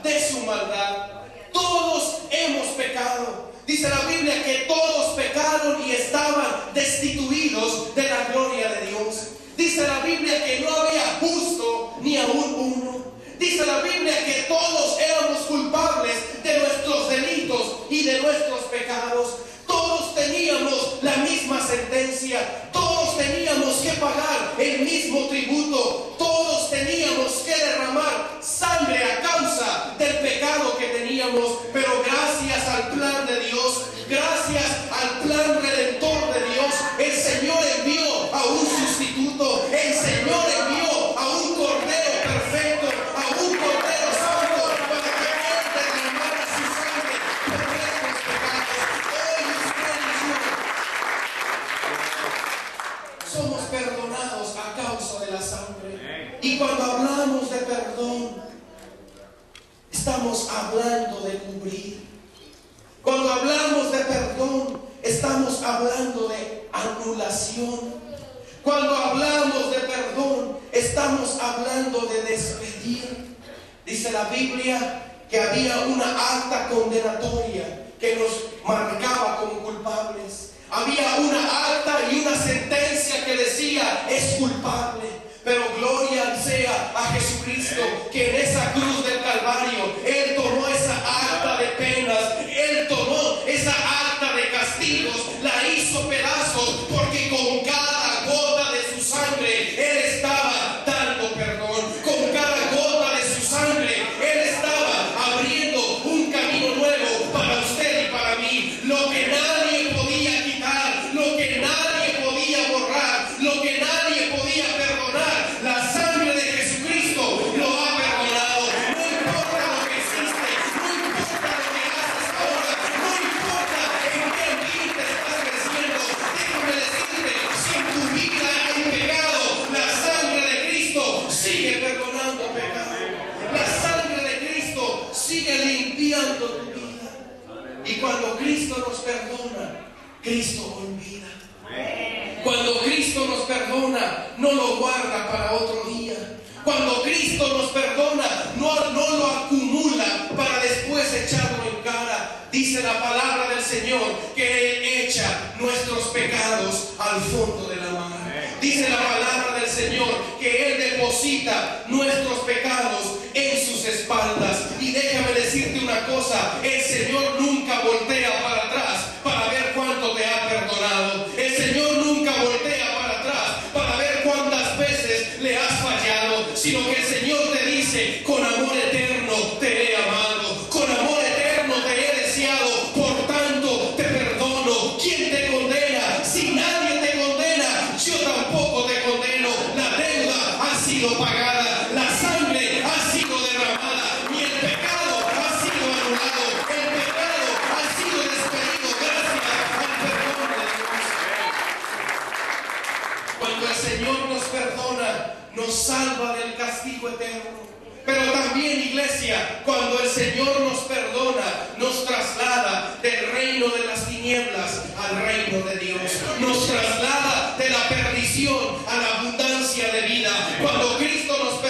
de su maldad. Todos hemos pecado. Dice la Biblia que todos pecaron y estaban destituidos de la gloria de Dios. Dice la Biblia que no había justo ni aún uno. Dice la Biblia que todos éramos culpables de nuestros delitos y de nuestros pecados. Todos teníamos la misma sentencia. Todos teníamos que pagar el mismo tributo. Todos teníamos que derramar sangre a causa del pecado que teníamos. Pero gracias al plan de Dios, gracias al plan redentor de Dios, el Señor envió a un sustituto. El Señor envió a un cordero perfecto, a un cordero santo, para que Él derramara su sangre por nuestros pecados. Hoy usted y yo somos perdonados a causa de la sangre. Y cuando hablamos de perdón, estamos hablando de cubrir. Cuando hablamos de perdón, estamos hablando de anulación. Cuando hablamos de perdón, estamos hablando de despedir. Dice la Biblia que había una acta condenatoria que nos marcaba como culpables. Había una acta y una sentencia que decía: es culpable. Pero gloria sea a Jesucristo, que en esa cruz del Calvario Él tomó esa acta de penas, Él tomó esa acta de castigos, la hizo pedazos, porque con cada gota de su sangre Él estaba dando perdón. Con cada gota de su sangre Él estaba abriendo un camino nuevo para usted y para mí. Lo que nadie podía quitar, lo que nadie podía borrar, lo que nadie podía perdonar, la sangre de Jesucristo lo ha perdonado. No importa lo que hiciste, no importa lo que haces ahora, no importa en qué ambiente estás creciendo. Déjame decirte, si en tu vida hay pecado, la sangre de Cristo sigue perdonando pecado. La sangre de Cristo sigue limpiando tu vida. Y cuando Cristo nos perdona, Cristo olvida. Cuando Cristo nos perdona, no lo guarda para otro día. Cuando Cristo nos perdona, no lo acumula para después echarlo en cara. Dice la palabra del Señor que Él echa nuestros pecados al fondo de la mar. Dice la palabra del Señor que Él deposita nuestros pecados en sus espaldas. Y déjame decirte una cosa: el Señor nunca voltea para atrás para ver cuánto te ha perdonado. El Señor nunca voltea para atrás para ver cuántas veces le has fallado, sino que el Señor te dice: con amor eterno te he amado, con amor eterno te he deseado, por tanto te perdono. ¿Quién te condena? Si nadie te condena, yo tampoco te condeno. La deuda ha sido pagada, la sangre ha sido derramada y el pecado ha sido anulado, el pecado ha sido despedido gracias al perdón de Dios. Cuando el Señor nos perdona, nos salva del castigo eterno. Pero también, iglesia, cuando el Señor nos perdona, nos traslada del reino de las tinieblas al reino de Dios. Nos traslada de la perdición a la abundancia de vida. Cuando Cristo nos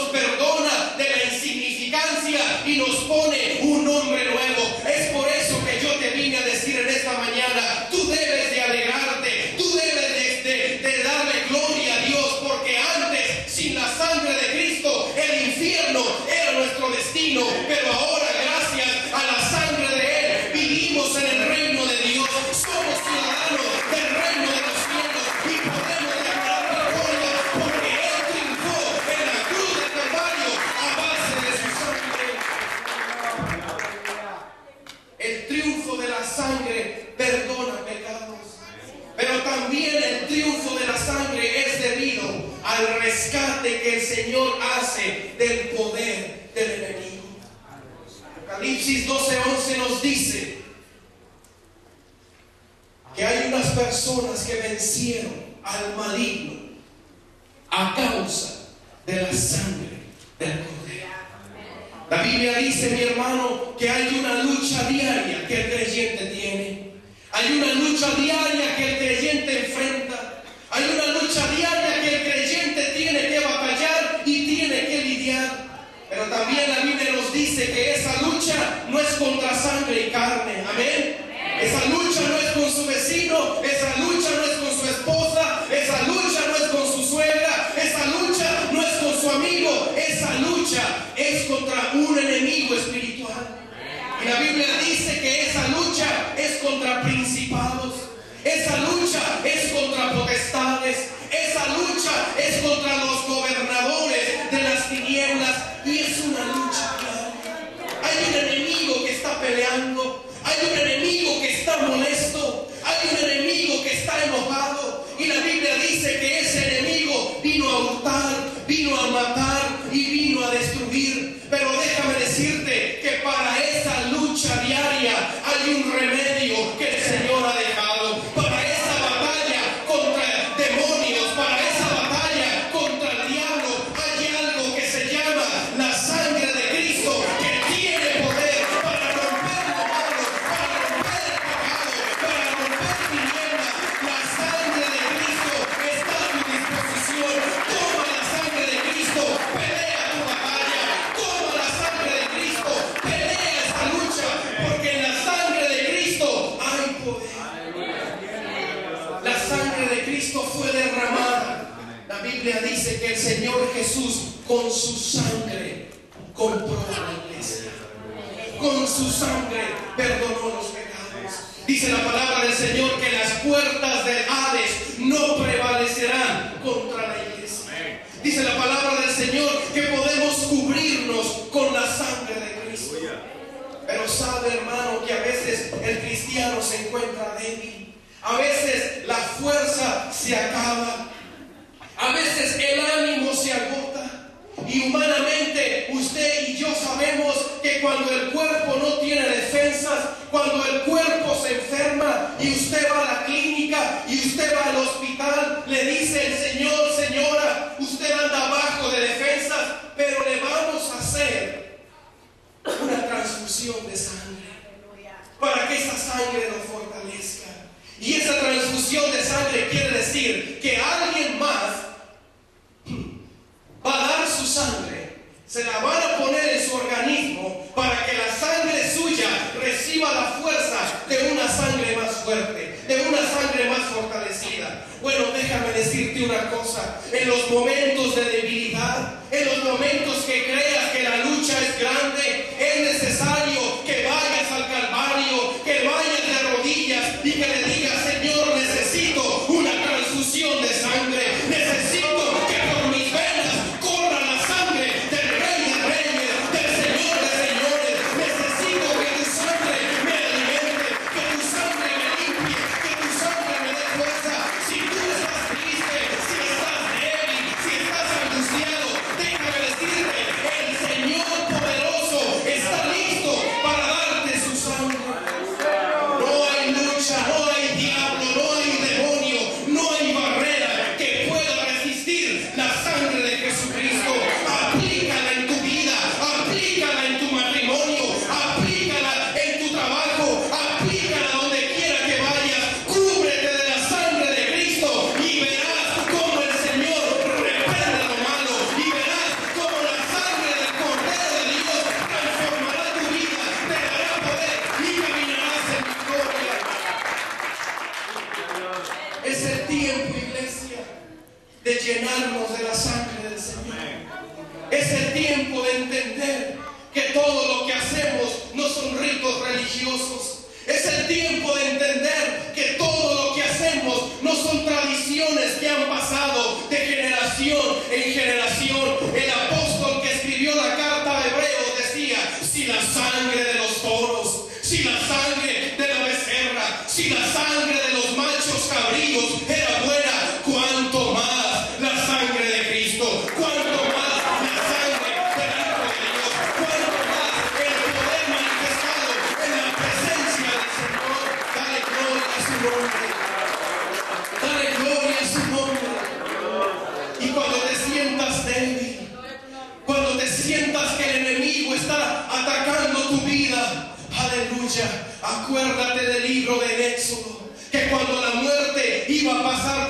perdona de la insignificancia y nos pone un nombre nuevo. Es por eso que yo te vine a decir en esta mañana: tú debes de alegrarte, tú debes de darle gloria a Dios, porque antes, sin la sangre de Cristo, el infierno era nuestro destino, pero ahora, gracias a la sangre de Él, vivimos en el reino de Dios. Somos ciudadanos del reino de los cielos y podemos declarar gloria, porque Él triunfó en la cruz del Calvario a base de su sangre. El triunfo de la sangre perdona pecados, pero también el triunfo de la sangre es debido al rescate que el Señor hace del poder del enemigo. Apocalipsis 12:11 nos dice que hay unas personas que vencieron al maligno a causa de la sangre del Cordero. La Biblia dice, mi hermano, que hay una lucha diaria que el creyente tiene. Hay una lucha diaria que el creyente enfrenta. Hay una lucha diaria que el creyente tiene que batallar y tiene que lidiar. Pero también la Biblia nos dice dice que esa lucha no es contra sangre y carne. Amén. Esa lucha no es con su vecino, esa lucha no es con su esposa, esa lucha no es con su suegra, esa lucha no es con su amigo, esa lucha es contra un enemigo espiritual. Y la Biblia dice que esa lucha es contra principados, esa lucha es contra potestades, esa lucha es contra los gobernadores de las tinieblas, y es una lucha diaria. Hay un enemigo que está peleando, hay un enemigo que está molesto, hay un enemigo que está enojado, y la Biblia dice que ese enemigo vino a hurtar, vino a matar y vino a destruir. Pero déjame decirte que para esa lucha diaria hay un remedio que el Señor ha dejado. Para esa batalla contra demonios, para esa batalla contra el diablo, hay algo que se llama la sangre de Cristo, que tiene poder para romper lo malo, para romper el pecado, para romper tinieblas. La sangre de Cristo está a tu disposición. Toma la sangre de Cristo, pelea tu batalla. Toma la sangre de Cristo, pelea esta lucha, porque en la sangre de Cristo hay poder. La sangre de Cristo fue derramada. La Biblia dice que el Señor Jesús con su sangre compró a la iglesia. Con su sangre perdonó los pecados. Dice la palabra del Señor que las puertas del Hades no prevalecerán contra la iglesia. Dice la palabra del Señor que podemos cubrirnos con la sangre de Cristo. Pero sabe, hermano, que a veces el cristiano se encuentra débil. A veces la fuerza se acaba. A veces el ánimo se agota. Y humanamente usted y yo sabemos que cuando el cuerpo no tiene defensas, cuando el cuerpo se enferma y usted va a la clínica y usted va al hospital, le dice el Señor: señora, usted anda bajo de defensas, pero le vamos a hacer una transfusión de sangre para que esa sangre nos fortalezca. Y esa transfusión de sangre quiere decir que alguien más va a dar su sangre, se la van a poner en su organismo para que la sangre suya reciba la fuerza de una sangre más fuerte, de una sangre más fortalecida. Bueno, déjame decirte una cosa: en los momentos de debilidad, en los momentos que creas que la lucha es grande, es necesario que vayas al Calvario, que vayas de rodillas y que le digas: Señor, necesito una transfusión de sangre, necesito que por mis venas corra la sangre del Rey de Reyes, del Señor de Señores. Necesito que tu sangre me alimente, que tu sangre me limpie, que tu sangre me dé fuerza. Si tú estás triste, si estás débil, si estás angustiado, déjame decirte: el Señor poderoso está listo para darte su sangre. No hay lucha, no hay diablo, no hay demonio, no hay barrera que pueda resistir la sangre de Jesucristo. Aplícala en tu vida, aplícala en tu matrimonio, aplícala en tu trabajo, aplícala donde quiera que vayas. Cúbrete de la sangre de Cristo y verás cómo el Señor reprende lo malo, y verás cómo la sangre del Cordero de Dios transformará tu vida, te dará poder y caminarás en victoria. Es el tiempo, iglesia, de llenarnos de la sangre del Señor. Es el tiempo de entender que todo lo que hacemos no son ritos religiosos. Es el tiempo de entender que todo lo que hacemos no son tradiciones que han pasado de generación en generación. El apóstol que escribió la carta a Hebreos decía: si la sangre de los toros, si la sangre de la becerra, si la sangre de los machos cabríos era buena, cuánto más la sangre de Cristo, cuánto más la sangre del Hijo de Dios, cuánto más el poder manifestado en la presencia del Señor. Dale gloria a su nombre, dale gloria a su nombre. Y cuando te sientas débil, cuando te sientas que el enemigo está atacando tu vida, aleluya, acuérdate del libro del Éxodo, que cuando la muerte iba a pasar